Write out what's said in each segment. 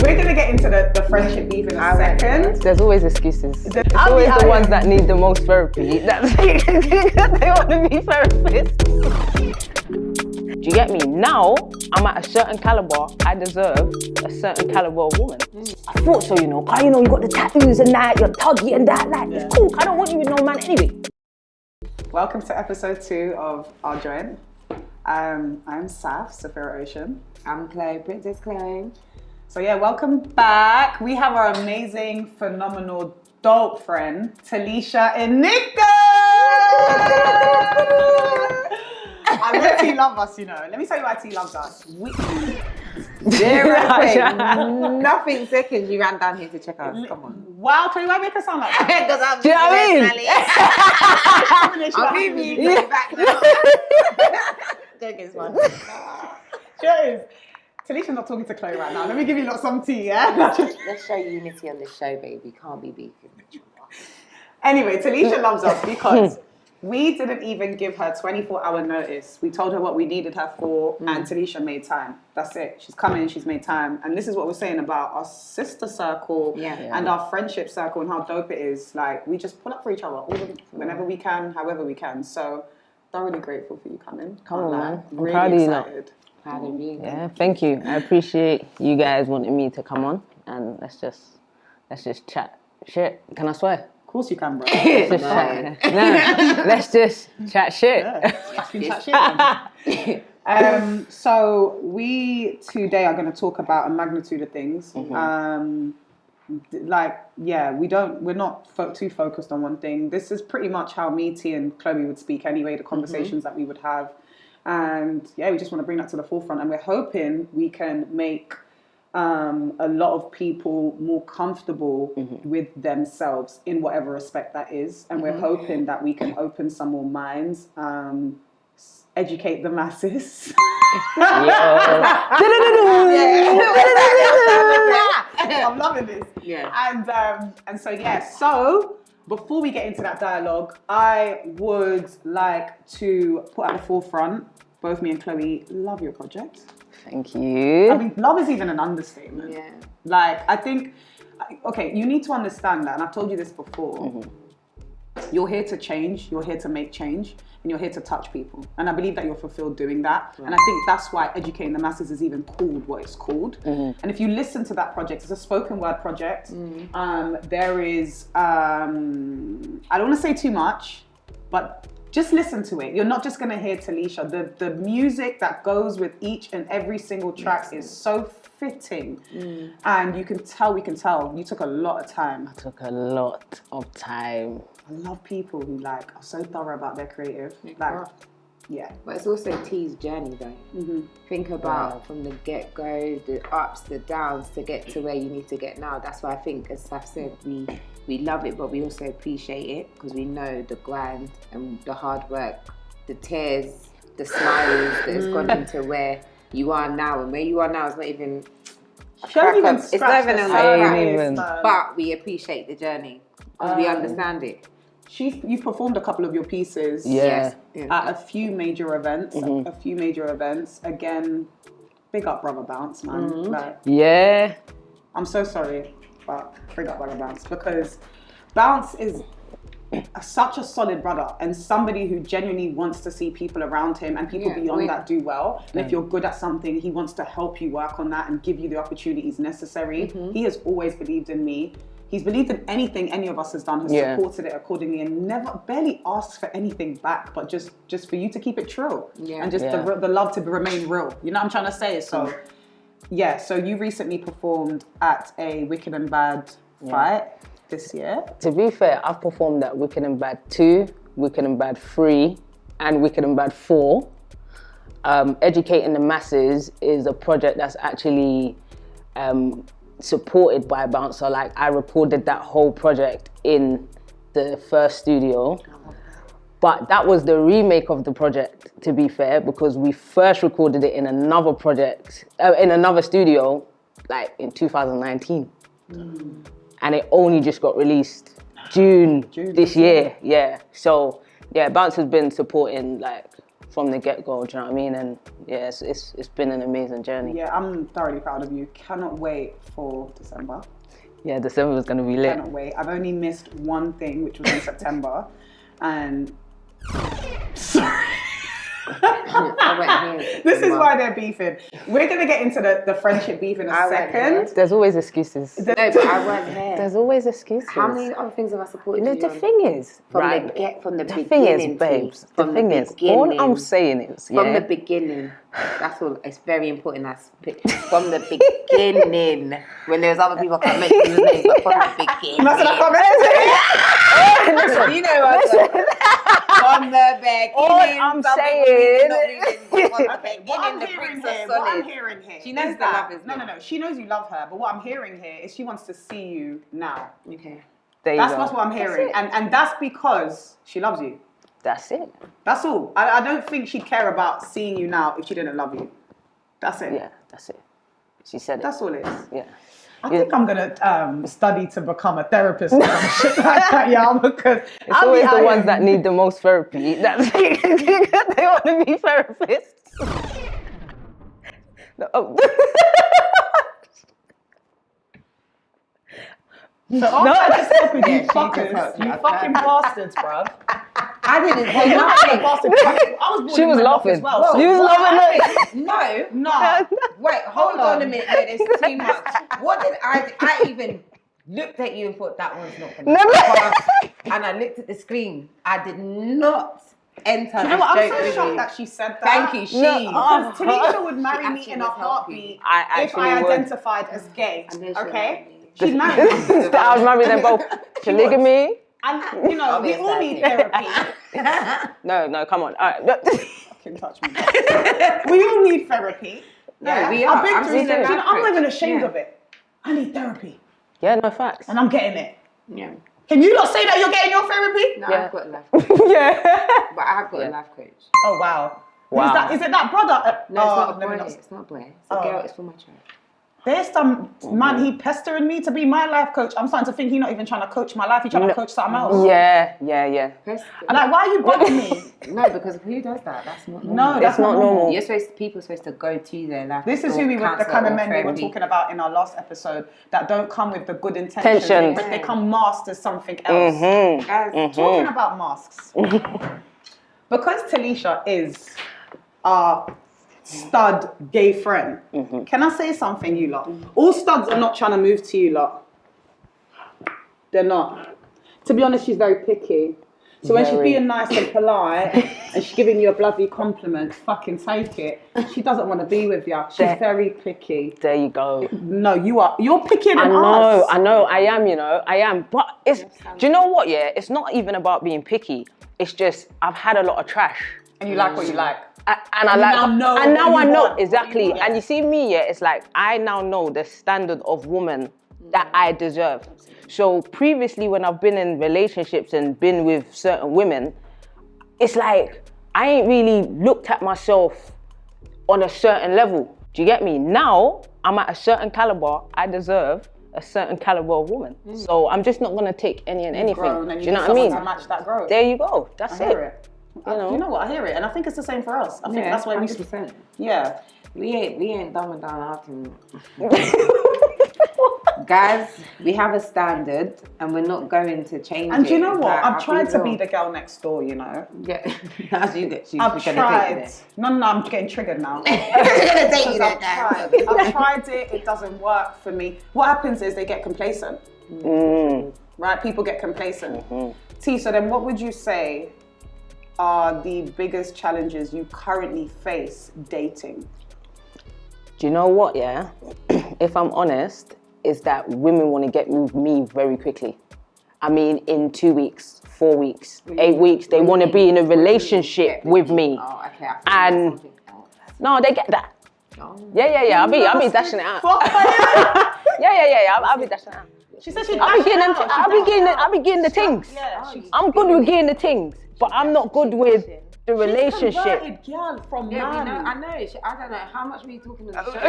we're going to get into the friendship beef in a second. There's always excuses. It's always the ones that need the most therapy. That's they want to be therapists. Do you get me? Now, I'm at a certain caliber. I deserve a certain caliber of woman. I thought so, you know. You got the tattoos and that, you're tuggy and that. Like, it's cool. I don't want you with no man anyway. Welcome to episode 2 of Our Joint. I'm Saf, Safira Ocean. I'm Chloe, Princess Chloe. So yeah, welcome back. We have our amazing, phenomenal, dope friend, Telicia Inico. I bet T love us, you know. Let me tell you why T loves us. Nothing seconds, you ran down here to check us. Come on. Wow, Chloe, why make her sound like that? Because I'm Do you know what I mean? I'll leave you back now. Joke is one. Sure is. Telicia's not talking to Chloe right now. Let me give you some tea, yeah? Let's show unity on this show, baby. Can't be beefing. Anyway, Telicia loves us because we didn't even give her 24-hour notice. We told her what we needed her for, and Telicia made time. That's it. She's come in, she's made time. And this is what we're saying about our sister circle and our friendship circle and how dope it is. Like, we just pull up for each other whenever we can, however we can. So, thoroughly grateful for you coming. Come on, man. I'm really proud of you now. Proud of you. Yeah, thank you. I appreciate you guys wanting me to come on and let's just chat shit. Can I swear? Of course you can, bro. Let's just chat shit. So we today are going to talk about a magnitude of things. We're not too focused on one thing. This is pretty much how me, T, and Chloe would speak anyway, the conversations that we would have. And yeah, we just want to bring that to the forefront. And we're hoping we can make a lot of people more comfortable with themselves in whatever respect that is. And we're hoping that we can open some more minds, educate the masses. I'm loving this. Yeah. And so before we get into that dialogue, I would like to put at the forefront, both me and Chloe love your project. Thank you. I mean, love is even an understatement. Yeah. Like, I think, okay, you need to understand that, and I've told you this before. You're here to change, you're here to make change, and you're here to touch people. And I believe that you're fulfilled doing that. Right. And I think that's why educating the masses is even called what it's called. And if you listen to that project, it's a spoken word project. There is, I don't want to say too much, but just listen to it. You're not just going to hear Telicia. The music that goes with each and every single track is so fitting. And we can tell, you took a lot of time. I took a lot of time. I love people who are so thorough about their creative. But it's also T's journey though. Think about from the get-go, the ups, the downs to get to where you need to get now. That's why I think, as Saf said, we love it, but we also appreciate it because we know the grind and the hard work, the tears, the smiles that has gone into where you are now. And where you are now is not even it's not even but we appreciate the journey because we understand it. You've performed a couple of your pieces at a few major events. Again, big up Brother Bounce, man. I'm so sorry, but big up Brother Bounce because Bounce is such a solid brother and somebody who genuinely wants to see people around him and people beyond that do well. And if you're good at something, he wants to help you work on that and give you the opportunities necessary. He has always believed in me. He's believed in anything any of us has done, has supported it accordingly, and barely asks for anything back, but just for you to keep it true. And just the love to remain real. You know what I'm trying to say? So, so you recently performed at a Wicked and Bad fight this year. To be fair, I've performed at Wicked and Bad 2, Wicked and Bad 3, and Wicked and Bad 4. Educating the Masses is a project that's actually supported by Bouncer. Like, I recorded that whole project in the first studio, but that was the remake of the project, to be fair, because we first recorded it in another project, in another studio, like in 2019. And it only just got released June this year. So Bounce has been supporting, like, from the get-go, do you know what I mean? And yeah, it's been an amazing journey. Yeah, I'm thoroughly proud of you. Cannot wait for December. Yeah, December is going to be lit. Cannot wait. I've only missed one thing, which was in September. And sorry. This is why they're beefing. We're going to get into the friendship beef in a second. There's always excuses. No, but I weren't here. There's always excuses. How many other things have I supported you The thing is, from the beginning, thing is, babes, the thing is, all I'm saying is, from the beginning, that's all. It's very important. From the beginning, when there's other people can't make the names, but from the beginning. You know what? From the beginning. All I'm saying. What I'm hearing here. She knows the love is no. She knows you love her, but what I'm hearing here is she wants to see you now. Okay. That's what I'm hearing, and that's because she loves you. That's it. That's all. I don't think she'd care about seeing you now if she didn't love you. That's it. Yeah, that's it. She said it. That's all it is. Yeah. I think I'm gonna study to become a therapist or some shit like that, yeah. Because it's always the ones that need the most therapy. That's they want to be therapists. So after this topic, you fuckers, you fucking bastards, bruv. I didn't say nothing. I was she was laughing. As well. She was laughing. No. Wait, hold on a minute. No, there's too much. What did I even looked at you and thought that one's not gonna pass. And I looked at the screen. I did not enter. You know what? I'm so shocked that she said that. Thank you. Because Telicia would marry me in a heartbeat if I identified as gay. Okay. She'd marry me. I would marry them both. Polygamy. And, you know, we all need therapy. No, come on. All right. Fucking touch me. We all need therapy. Yeah, we are. I'm not even ashamed of it. I need therapy. Yeah, no facts. And I'm getting it. Yeah. Can you not say that you're getting your therapy? No, yeah. I've got a life coach. Yeah. But I have got a life coach. Oh, wow. Is it that brother? No, it's not a boy. It's not a boy. It's a girl. It's for my child. There's some man, he pestering me to be my life coach. I'm starting to think he's not even trying to coach my life. He's trying to coach something else. Yeah. I'm like, why are you bugging me? No, because who does that? That's not normal. No, that's not normal. People are supposed to go to their life. This is the kind of men we were talking about in our last episode that don't come with the good intentions, but they come masked as something else. Guys, talking about masks. Because Telicia is our stud gay friend. Can I say something, you lot? All studs are not trying to move to you lot. They're not. To be honest, she's very picky. So when she's being nice and polite and she's giving you a bloody compliment, fucking take it. She doesn't want to be with you. She's very picky. There you go. No, you are. You're picking I know. I am. But do you know what? Yeah, it's not even about being picky. It's just I've had a lot of trash. And you like what you like. And I know exactly. And you see me, yeah, it's like I now know the standard of woman that I deserve. So previously, when I've been in relationships and been with certain women, it's like I ain't really looked at myself on a certain level. Do you get me? Now I'm at a certain caliber. I deserve a certain caliber of woman. So I'm just not gonna take any and anything. Do you know what I mean? To match that growth. There you go. That's it. You know what? I hear it, and I think it's the same for us. I think that's why 100%. Yeah. We ain't dumbing down our thing. Guys, we have a standard, and we're not going to change it. And do you know what? I've tried to be the girl next door. You know. Yeah. As you get. I've tried. No, I'm getting triggered now. I've tried it. It doesn't work for me. What happens is they get complacent. Right? People get complacent. T. So then, what would you say are the biggest challenges you currently face dating? Do you know what, yeah? If I'm honest, is that women want to get with me very quickly. I mean, in 2 weeks, 4 weeks, 8 weeks, they want to be in a relationship with me. Oh, okay. And no, they get that. Yeah. I'll be dashing it out. Yeah. I'll be dashing it out. She said she'd I'll be getting the things. I'm good with getting the things, but I'm not good with the relationship. She's a converted girl from man. I know. I don't know. How much were you talking about the show?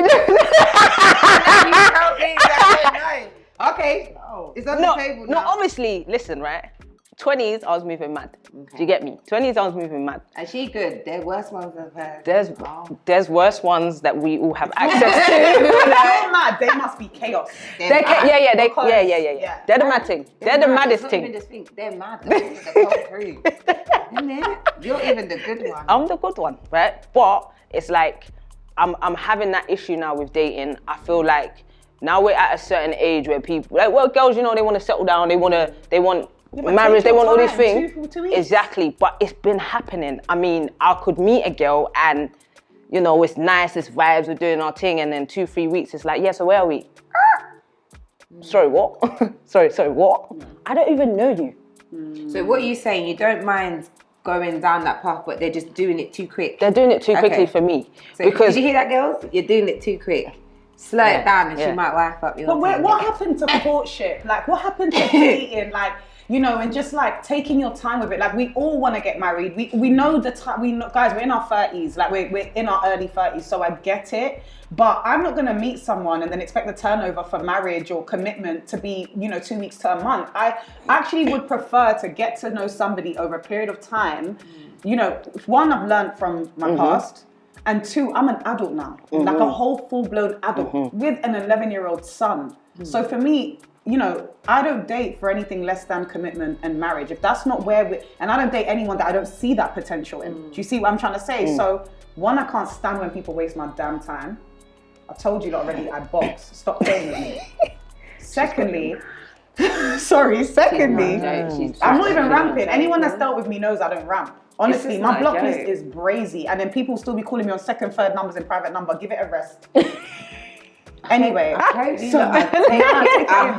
Okay. It's on the table now. No, obviously, listen, right? 20s, I was moving mad. Okay. Do you get me? 20s, I was moving mad. And she good. There are worse ones than her. There's worse ones that we all have access to. They're mad. They must be chaos. Yeah. They're the mad thing. They're the maddest thing. They're mad. You're even the good one. I'm the good one, right? But it's like I'm having that issue now with dating. I feel like now we're at a certain age where people, like, well, girls, you know, they want to settle down. They want marriage. They want all these things. Exactly. But it's been happening. I mean, I could meet a girl and, you know, it's nice, it's vibes, we're doing our thing, and then 2-3 weeks, it's like, yeah, so where are we? Sorry, what? sorry, what? I don't even know you. So what are you saying? You don't mind going down that path, but they're just doing it too quick. They're doing it too quickly for me. So because did you hear that, girls? You're doing it too quick. Slow it down, and she might wipe up your. But what happened to courtship? Like, what happened to dating? Like, you know, and just like taking your time with it. Like, we all want to get married. We know the time. We know, guys, we're in our 30s. Like, we're in our early 30s. So I get it. But I'm not going to meet someone and then expect the turnover for marriage or commitment to be, you know, 2 weeks to a month. I actually would prefer to get to know somebody over a period of time. You know, one, I've learned from my past. And 2, I'm an adult now. Like a whole full-blown adult with an 11-year-old son. So for me, you know, I don't date for anything less than commitment and marriage. If that's not where and I don't date anyone that I don't see that potential in. Do you see what I'm trying to say? So, one, I can't stand when people waste my damn time. I told you already, I box. Stop playing with me. Secondly, I'm not even ramping. Anyone that's dealt with me knows I don't ramp. Honestly, my block list is brazy. And then people still be calling me on second, third numbers in private number. Give it a rest. Anyway, I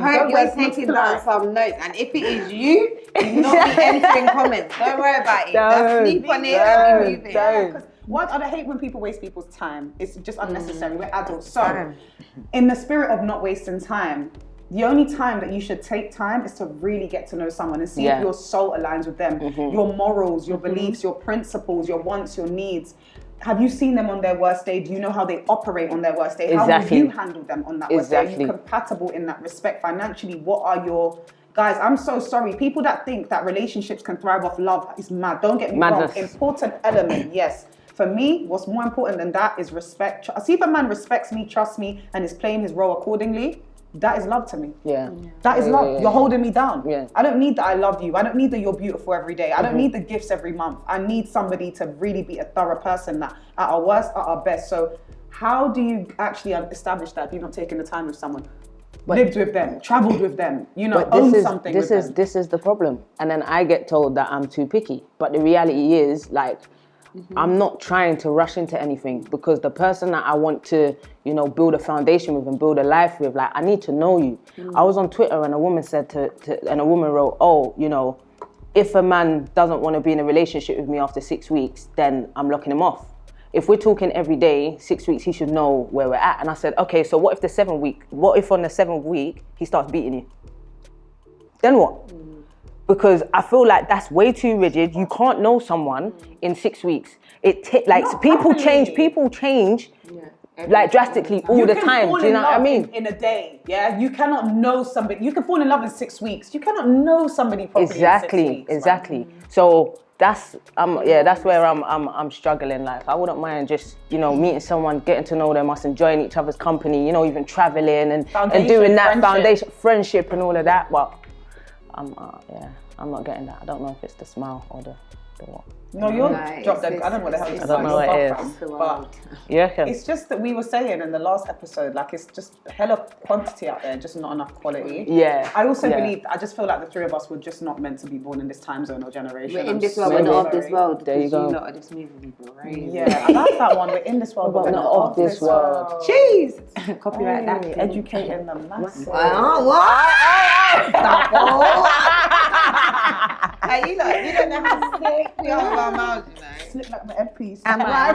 hope you're taking down some notes. And if it is you, do not be entering comments. Don't worry about it. Just sleep on it and be moving. What I hate when people waste people's time. It's just unnecessary. We're adults. So, in the spirit of not wasting time, the only time that you should take time is to really get to know someone and see if your soul aligns with them. Your morals, your beliefs, your principles, your wants, your needs. Have you seen them on their worst day? Do you know how they operate on their worst day? How will you handle them on that worst day? Are you compatible in that respect? Financially, what are your... Guys, I'm so sorry. People that think that relationships can thrive off love is mad. Don't get me wrong. Important element, yes. For me, what's more important than that is respect. See if a man respects me, trusts me, and is playing his role accordingly, that is love to me. That is love. You're holding me down. I don't need that I love you. I don't need that you're beautiful every day. I don't need the gifts every month. I need somebody to really be a thorough person that at our worst, at our best. So how do you actually establish that if you've not taken the time with someone? Lived with them, traveled with them, you know, owned something with them. This is the problem. And then I get told that I'm too picky. But the reality is, like, I'm not trying to rush into anything because the person that I want to, you know, build a foundation with and build a life with, like, I need to know you. I was on Twitter and a woman said and a woman wrote, oh, you know, if a man doesn't want to be in a relationship with me after 6 weeks, then I'm locking him off. If we're talking every day, 6 weeks, he should know where we're at. And I said, okay, so what if on the 7th week, he starts beating you? Then what? Because I feel like that's way too rigid. You can't know someone in 6 weeks. People change like drastically all the time. Do you know what I mean? In a day, yeah. You cannot know somebody. You can fall in love in 6 weeks. You cannot know somebody properly. Exactly. Right? So that's where I'm struggling. Like, I wouldn't mind just, you know, meeting someone, getting to know them, us enjoying each other's company. You know, even traveling and doing that foundation, friendship and all of that. But I'm not getting that. I don't know if it's the smile or the what. No, you're drop dead. I don't know what the hell I don't know what it is. But it's just that we were saying in the last episode, like, it's just hella quantity out there, just not enough quality. I also believe, I just feel like the three of us were just not meant to be born in this time zone or generation. We're in this world, we're not of this world. There you go. You lot are just moving people, right? Yeah, I like that one. We're in this world, but we're not of this world. Jeez! Copyright that. Educating the masses. What? Hey, you don't know how to say we are of our mouths, you know. Slip like my MPs. Am I?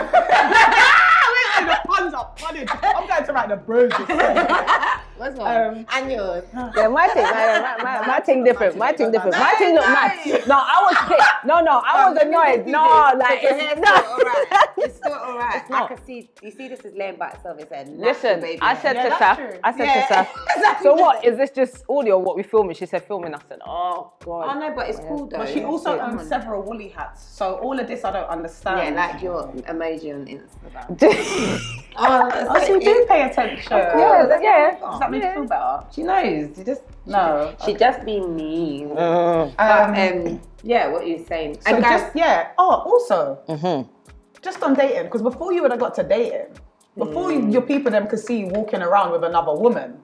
The puns are punning. I'm going to write the bros. What's wrong? And yours? Yeah, my thing different. My thing different. My thing look mad. No, I was pissed. No, I was annoyed. No, like it's not alright. It's still alright. I can see. You see, this is laying by itself. It's a listen. baby. I said to Saf. So what? Is this just audio? What we filming? She said filming. I said, oh god. Oh no, but it's cool though. But she also owns several woolly hats. So all of this I don't understand. Yeah, like you're emoji on Instagram. So you do pay attention. Yeah. Does that make you feel better? She knows. You just no. She just be mean. Yeah, what you're saying. So guys, also, just on dating, because before you would have got to dating, before your people them could see you walking around with another woman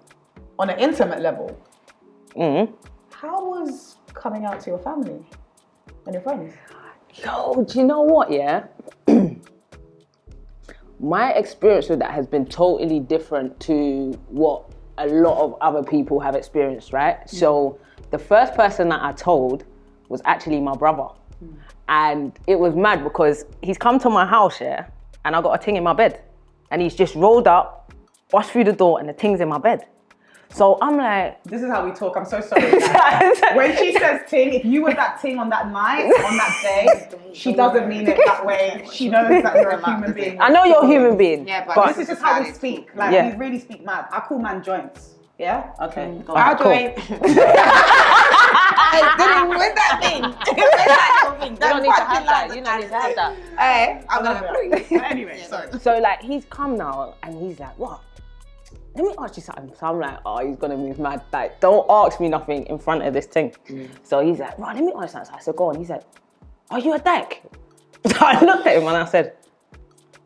on an intimate level, how was coming out to your family and your friends? Yo, do you know what? Yeah. My experience with that has been totally different to what a lot of other people have experienced, right? So the first person that I told was actually my brother. And it was mad because he's come to my house, yeah, and I got a ting in my bed. And he's just rolled up, washed through the door, and the ting's in my bed. So I'm like... This is how we talk, I'm so sorry. When she says ting, if you were that ting on that night, on that day, she doesn't mean it that way. She knows that you're a human being. I know you're a human being. Yeah, but this is just how we speak. Like, we really speak mad. I call man joints. Yeah? Okay. I'll join. Where's that thing? You don't need to have that. You don't need to have that. Hey, I'm gonna bring. Anyway, sorry. So like, he's come now and he's like, what? Let me ask you something. So I'm like, oh, he's gonna move mad. Like, don't ask me nothing in front of this thing. So he's like, right, let me ask you something. So I said, go on. He said, are you a dyke? So I looked at him and I said,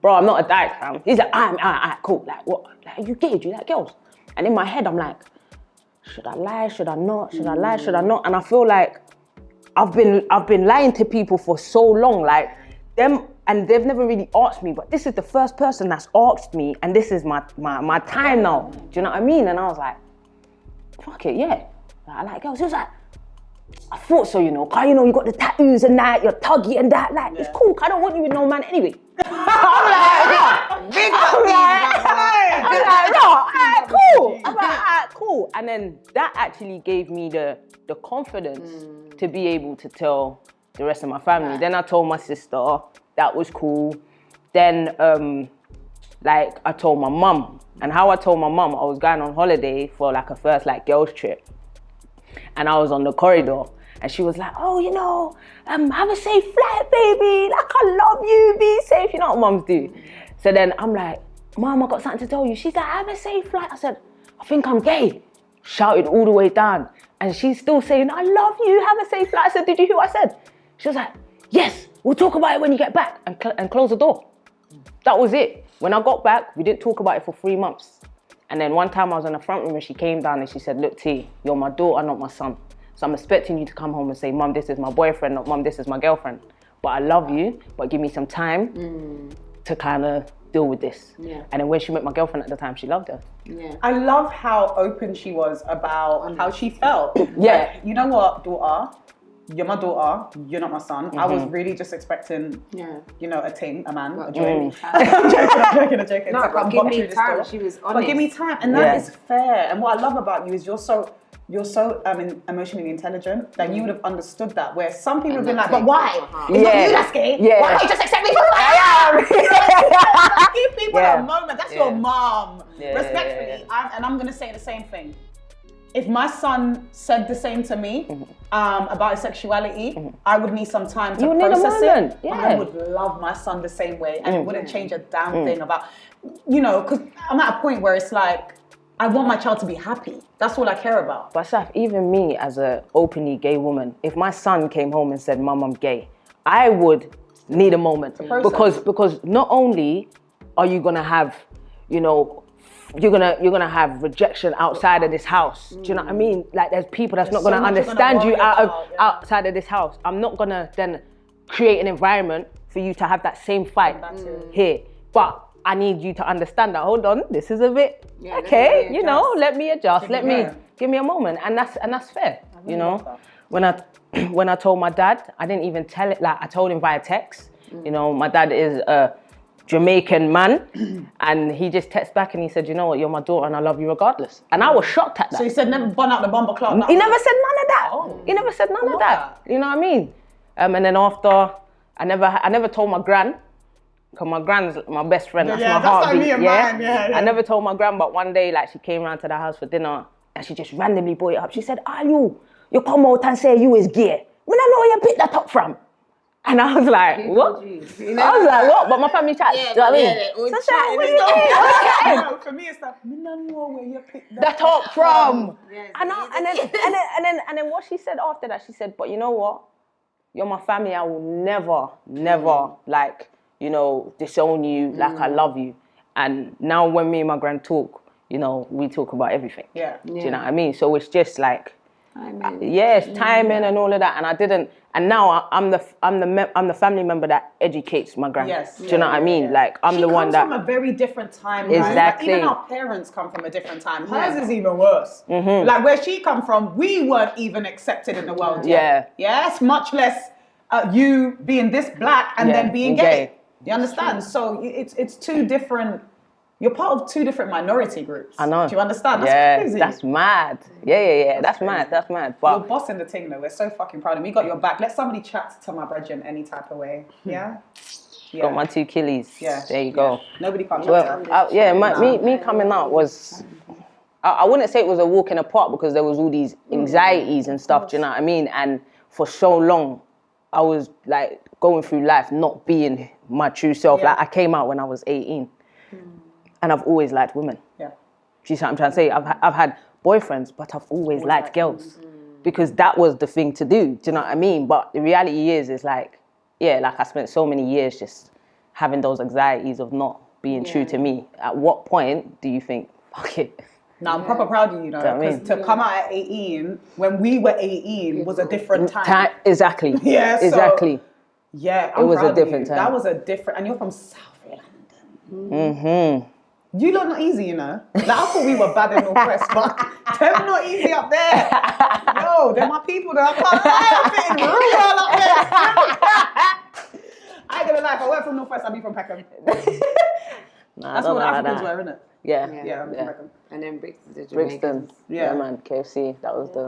bro, I'm not a dyke, fam. He's like, all right, cool. Like, what? Like, are you gay? Do you like girls? And in my head, I'm like, should I lie? Should I not? Should I lie? Should I not? And I feel like I've been lying to people for so long, like them, and they've never really asked me. But this is the first person that's asked me, and this is my time now. Do you know what I mean? And I was like, fuck it, yeah. Like, I like girls. He was like, I thought so, you know. Cause you know you got the tattoos and that, you're tuggy and that. Like, it's cool. I don't want you with no man anyway. I'm like, cool. I'm like, alright, cool. And then that actually gave me the confidence to be able to tell the rest of my family. Then I told my sister, that was cool. Then, like, I told my mum. And how I told my mum, I was going on holiday for like a first like girls trip. And I was on the corridor. And she was like, oh, you know, have a safe flight, baby. Like, I love you, be safe. You know what mums do. So then I'm like, Mom, I got something to tell you. She's like, have a safe flight. I said, I think I'm gay. Shouted all the way down. And she's still saying, I love you, have a safe flight. I said, did you hear what I said? She was like, yes, we'll talk about it when you get back. And close the door. That was it. When I got back, we didn't talk about it for 3 months. And then one time I was in the front room and she came down and she said, look, T, you're my daughter, not my son. So I'm expecting you to come home and say, Mum, this is my boyfriend, not Mum, this is my girlfriend. But I love you, but give me some time to kind of deal with this. Yeah. And then when she met my girlfriend at the time, she loved her. Yeah. I love how open she was about how she felt. Yeah. Like, you know what, daughter? You're my daughter, you're not my son. I was really just expecting, you know, a man, a joint. I'm joking. No, but give me time. She was honest. But give me time, and that is fair. And what I love about you is you're so emotionally intelligent that you would have understood that. Where some people have been like, but why? It's not you that's gay. Yeah. Why don't you just accept me for who I am? Give people a moment. That's your mom. Respectfully, I'm gonna say the same thing. If my son said the same to me about his sexuality, I would need some time to process it. Yeah. I would love my son the same way, and it wouldn't change a damn thing about, you know, because I'm at a point where it's like, I want my child to be happy. That's all I care about. But Saf, even me as an openly gay woman, if my son came home and said, Mum, I'm gay, I would need a moment. Because not only are you gonna have, you know, you're gonna have rejection outside of this house. Do you know what I mean? Like, there's people that's not gonna understand you outside of this house. I'm not gonna then create an environment for you to have that same fight here. But I need you to understand that, hold on, this is a bit, okay, you know, let me adjust, give me a moment. And that's fair, you know? When I told my dad, I didn't even tell it, like, I told him via text. You know, my dad is Jamaican man, and he just texted back and he said, you know what, you're my daughter and I love you regardless. And I was shocked at that. So he said never bun out the bumper clock? He never said none of that. Oh. He never said none of that. You know what I mean? And then after, I never told my gran, because my gran's my best friend, that's my heartbeat. Like me and mine. I never told my gran, but one day like she came round to the house for dinner and she just randomly brought it up. She said, you come out and say you is gay. When I know where you picked that up from. And I was like, what? I was like, what? But my family chat. Do you know what I mean? So I was like, for me, it's like, I don't know where you picked that up from. And then what she said after that, she said, but you know what? You're my family. I will never, like, you know, disown you. Like, I love you. And now when me and my gran talk, you know, we talk about everything. Yeah. Do you know what I mean? So it's just like, timing and all of that, and I didn't. And now I'm the family member that educates my grand. Yes. Do you know what I mean? Yeah. Like I'm the one that. She comes from a very different time. Exactly. Like, even our parents come from a different time. Hers is even worse. Mm-hmm. Like where she come from, we weren't even accepted in the world yet. Yeah. Yes, much less you being this black and then being gay. You understand? So it's two different. You're part of two different minority groups. I know. Do you understand? That's crazy. That's mad. Yeah. That's mad. But you're bossing the thing though. We're so fucking proud of me. You got your back. Let somebody chat to my brethren any type of way. Yeah? Got my 2 killies. Yeah. There you go. Nobody can't chat. Me coming out was, I wouldn't say it was a walk in the park because there was all these anxieties and stuff, do you know what I mean? And for so long, I was like going through life not being my true self. Like I came out when I was 18. And I've always liked women. Yeah. Do you see what I'm trying to say? I've had boyfriends, but I've always liked girls. Because that was the thing to do. Do you know what I mean? But the reality is like, like I spent so many years just having those anxieties of not being true to me. At what point do you think, fuck it? No, I'm proper proud of you, because to come out at 18, when we were 18, was a different time. Exactly. Yeah, exactly. Yeah, it was a different time. That was a different, and you're from South London. Mm-hmm. You lot not easy, you know. Like, I thought we were bad in Northwest, but them not easy up there. Yo, they're my people. I can't lie, I'm fitting real well up there. I ain't gonna lie, if I weren't from Northwest, I'd be from Peckham. That's what the Africans were, isn't it? Yeah, I'm from Peckham. And then Brixton. Brixton. Yeah, man, KFC. That was the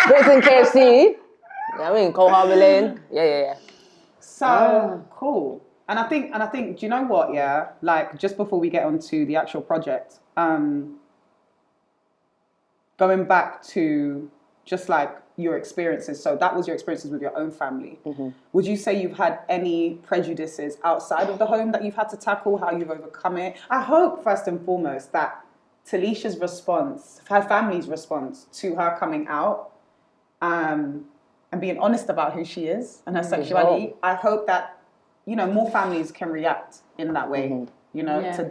Brixton KFC. Yeah, I mean, Cole Harbour Lane. Yeah. So cool. And I think, do you know what? Yeah, like just before we get onto the actual project, going back to just like your experiences. So that was your experiences with your own family. Mm-hmm. Would you say you've had any prejudices outside of the home that you've had to tackle? How you've overcome it? I hope first and foremost that Telicia's response, her family's response to her coming out, and being honest about who she is and her sexuality. I hope that, you know, more families can react in that way, you know, to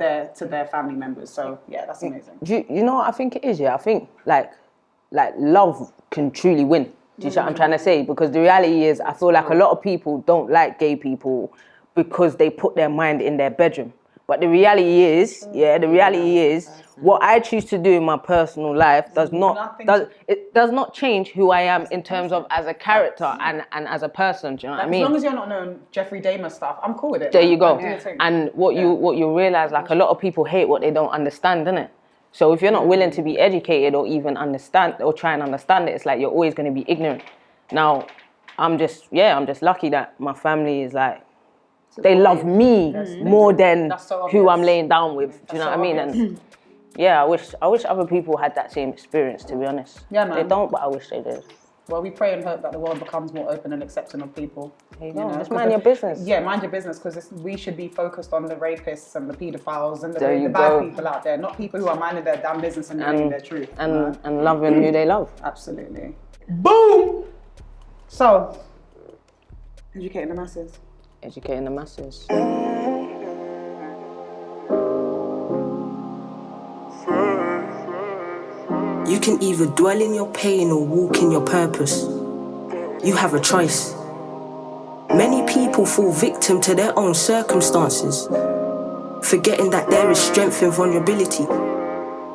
their family members. So yeah, that's amazing. You know what I think it is? Yeah, I think like love can truly win. Do you see what I'm trying to say? Because the reality is, I feel like a lot of people don't like gay people because they put their mind in their bedroom. But the reality is, what I choose to do in my personal life does not change who I am in terms of as a character and as a person. Do you know what I mean? As long as you're not knowing Jeffrey Dahmer stuff, I'm cool with it. There you go. And what you realize, like a lot of people hate what they don't understand, innit? So if you're not willing to be educated or even understand or try and understand it, it's like you're always going to be ignorant. Now, I'm just lucky that my family is like, they love me more than who I'm laying down with. Do you know what I mean? And yeah, I wish other people had that same experience, to be honest. Yeah, man. They don't, but I wish they did. Well, we pray and hope that the world becomes more open and accepting of people. There you go. Just mind your business. Yeah, mind your business, because we should be focused on the rapists and the paedophiles and the bad people out there, not people who are minding their damn business and living their truth. And loving who they love. Absolutely. Boom! So, educating the masses. Educating the masses. You can either dwell in your pain or walk in your purpose. You have a choice. Many people fall victim to their own circumstances, forgetting that there is strength in vulnerability.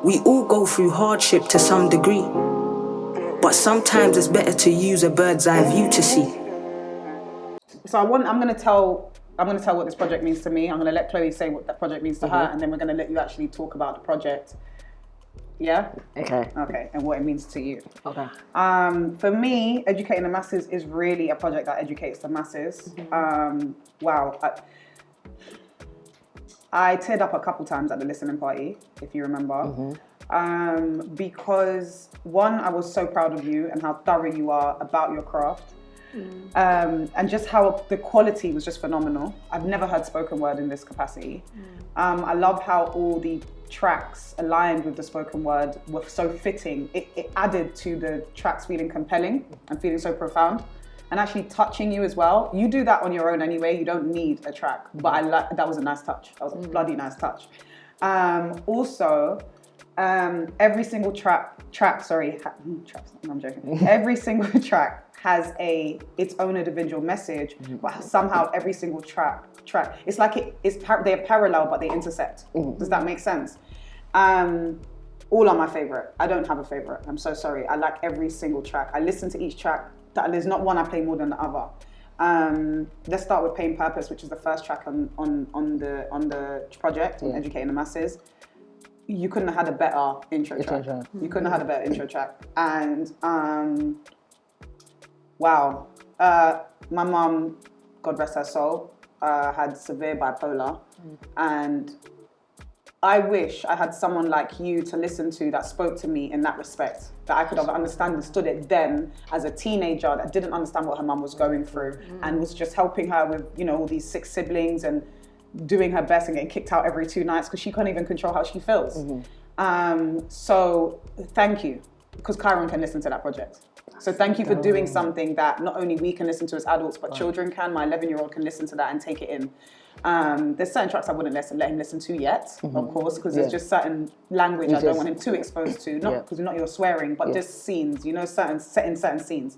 We all go through hardship to some degree, but sometimes it's better to use a bird's eye view to see. So I'm going to tell I'm going to tell what this project means to me. I'm going to let Chloe say what that project means to her, and then we're going to let you actually talk about the project. Yeah? Okay. Okay, and what it means to you. Okay. For me, Educating the Masses is really a project that educates the masses. Wow. I teared up a couple times at the listening party, if you remember. Because one, I was so proud of you and how thorough you are about your craft. And just how the quality was just phenomenal. I've never heard spoken word in this capacity. I love how all the tracks aligned with the spoken word were so fitting. It added to the tracks feeling compelling and feeling so profound and actually touching you as well. You do that on your own anyway. You don't need a track, but that was a nice touch. That was a bloody nice touch. Also, every single track, I'm joking. Every single track has its own individual message, but somehow every single track, it's like they're parallel, but they intersect. Does that make sense? All are my favorite. I don't have a favorite. I'm so sorry. I like every single track. I listen to each track. There's not one I play more than the other. Let's start with Pain Purpose, which is the first track on the project, on Educating the Masses. You couldn't have had a better intro track. You couldn't have had a better intro track. And wow, my mum, God rest her soul, had severe bipolar, and I wish I had someone like you to listen to that spoke to me in that respect, that I could have understood it then as a teenager that didn't understand what her mum was going through and was just helping her with, you know, all these 6 siblings and doing her best and getting kicked out every 2 nights because she can't even control how she feels. So thank you, because Kyron can listen to that project. So thank you for doing something that not only we can listen to as adults, but children can. My 11-year-old can listen to that and take it in. There's certain tracks I wouldn't let him listen to yet, of course, because there's just certain language I don't want him too exposed to. Not because not you're swearing, but just scenes, you know, certain scenes.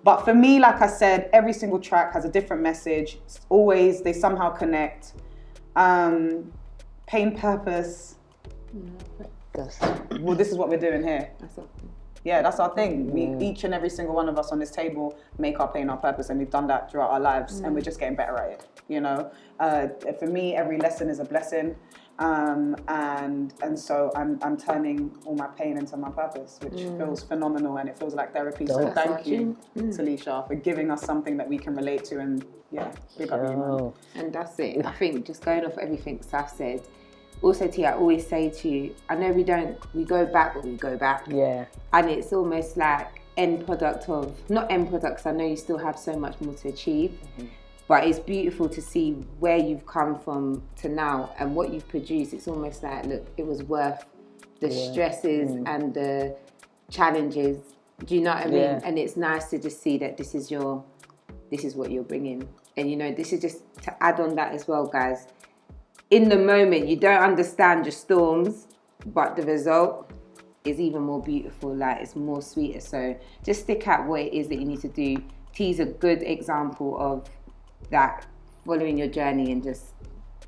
But for me, like I said, every single track has a different message. Always, they somehow connect. Pain Purpose. Well, this is what we're doing here. Yeah, that's our thing. We each and every single one of us on this table make our pain our purpose, and we've done that throughout our lives, and we're just getting better at it. You know, for me, every lesson is a blessing, and so I'm turning all my pain into my purpose, which feels phenomenal, and it feels like therapy. So thank you, Telicia, for giving us something that we can relate to, and big up you, man. And that's it. I think just going off everything Saf said. Also, T, I always say to you, I know we go back, but we go back. Yeah. And it's almost like not end product, because I know you still have so much more to achieve, but it's beautiful to see where you've come from to now and what you've produced. It's almost like, look, it was worth the stresses and the challenges. Do you know what I mean? And it's nice to just see that this is what you're bringing. And you know, this is just to add on that as well, guys. In the moment, you don't understand your storms, but the result is even more beautiful, like it's more sweeter. So just stick at what it is that you need to do. T's a good example of that, following your journey and just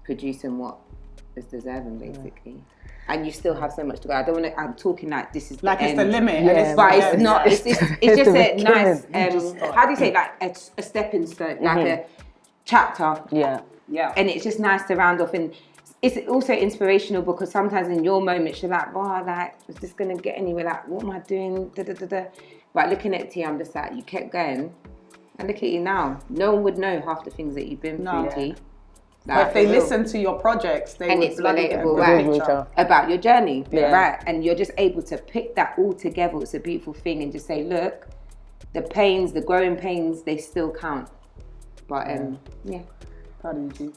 producing what is deserving, basically. And you still have so much to go. I don't want to, I'm talking like this is like the it's end. the limit. But it's not, it's just a nice, how do you say, like a stepping stone, like a chapter. Yeah. And it's just nice to round off, and it's also inspirational because sometimes in your moments you're like, wow, like, is this gonna get anywhere? Like, what am I doing? But looking at T, I'm just like, you kept going, and look at you now. No one would know half the things that you've been through, T. Like, if they listen to your projects, they would bloody get a good picture about your journey, right? And you're just able to pick that all together. It's a beautiful thing, and just say, look, the pains, the growing pains, they still count. But proud of you, G.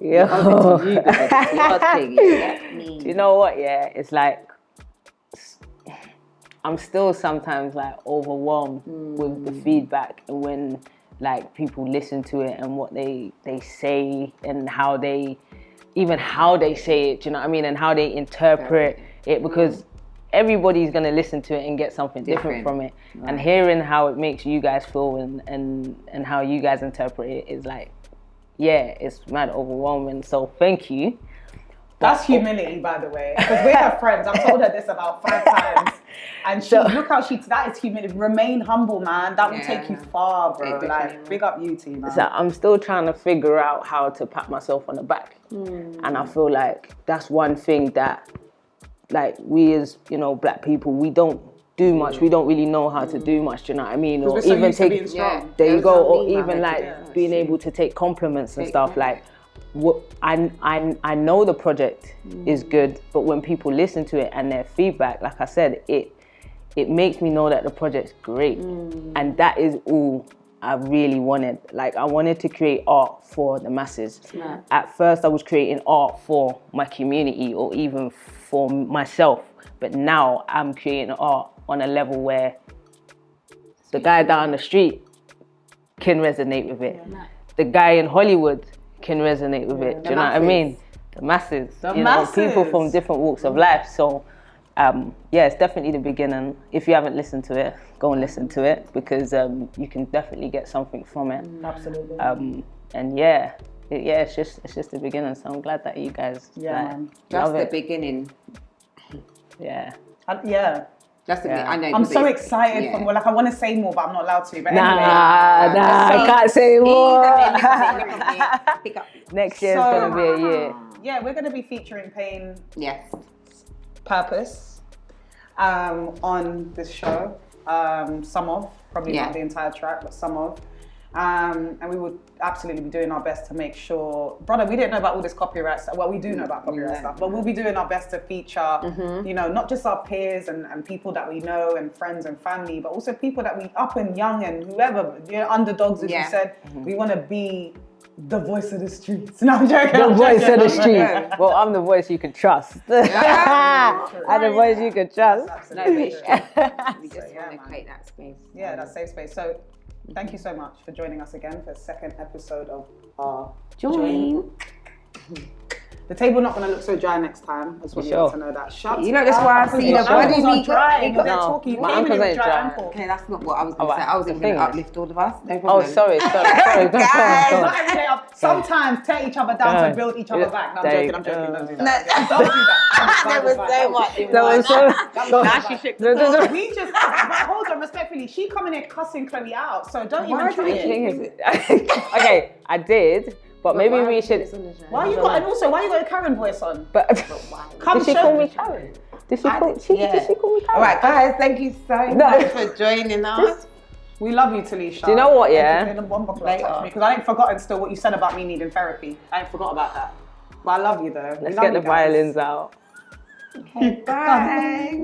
Yeah. Do you know what? Yeah, it's like I'm still sometimes like overwhelmed with the feedback, and when like people listen to it and what they say and how they say it. Do you know what I mean? And how they interpret it, because everybody's gonna listen to it and get something different from it. Right. And hearing how it makes you guys feel and how you guys interpret it is like, it's mad overwhelming. So thank you. That's humility, by the way, because we're her friends. I've told her this about 5 times. And look how that is humility. Remain humble, man. That will take you far, bro. Like, big up you, T, man. So I'm still trying to figure out how to pat myself on the back. And I feel like that's one thing that, like, we as, you know, black people, we don't do much. We don't really know how to do much, do you know what I mean? Or even take, there you go, or even like being able to take compliments and stuff. Like, I know the project is good, but when people listen to it and their feedback, like I said, it makes me know that the project's great. And that is all I really wanted. Like, I wanted to create art for the masses. At first I was creating art for my community or even for myself, but now I'm creating art on a level where the guy down the street can resonate with it. The guy in Hollywood can resonate with it. Do you know what I mean? The masses. People from different walks of life. So, it's definitely the beginning. If you haven't listened to it, go and listen to it, because you can definitely get something from it. Absolutely. And it's just the beginning. So I'm glad that you guys just the beginning. That's the I know. I'm so excited for more. Like, I want to say more, but I'm not allowed to. But anyway, I can't say more. Pick up. Next year's gonna be a year. Yeah, we're gonna be featuring Pain. Yes. Purpose. On this show. Some of, probably not the entire track, but some of. And we would absolutely be doing our best to make sure, brother, we didn't know about all this copyright stuff. Well, we do know about copyright stuff, but we'll be doing our best to feature, you know, not just our peers and people that we know and friends and family, but also people that we up and young and whoever, you know, underdogs, as you said. We want to be the voice of the streets. No, I'm joking. The voice of the streets. Well, I'm the voice you can trust. I'm the voice you can trust. No, we just want to create that space. Yeah, that safe space. So, thank you so much for joining us again for the second episode of our Join. The table not going to look so dry next time. I just want you to know that. You know, that's why I see the body are dry. My ankles ain't dry. Okay, that's not what I was going to say. I was going to uplift all of us. No problem. Oh, sorry. Sometimes tear each other down to build each other back. No, I'm joking. Don't do that. Don't do that. There was so much. Now she shook. We just, hold on, respectfully, she coming here cussing Chloe out, so don't even try it. Okay, I did. But maybe we should. Why you got a Karen voice on? But did she call me Karen? Did she call me Karen? All right, guys, thank you so much for joining us. We love you, Telicia. Do you know what? Yeah. Because I ain't forgotten still what you said about me needing therapy. I ain't forgot about that. But I love you though. Let's get the violins out. Okay, bye.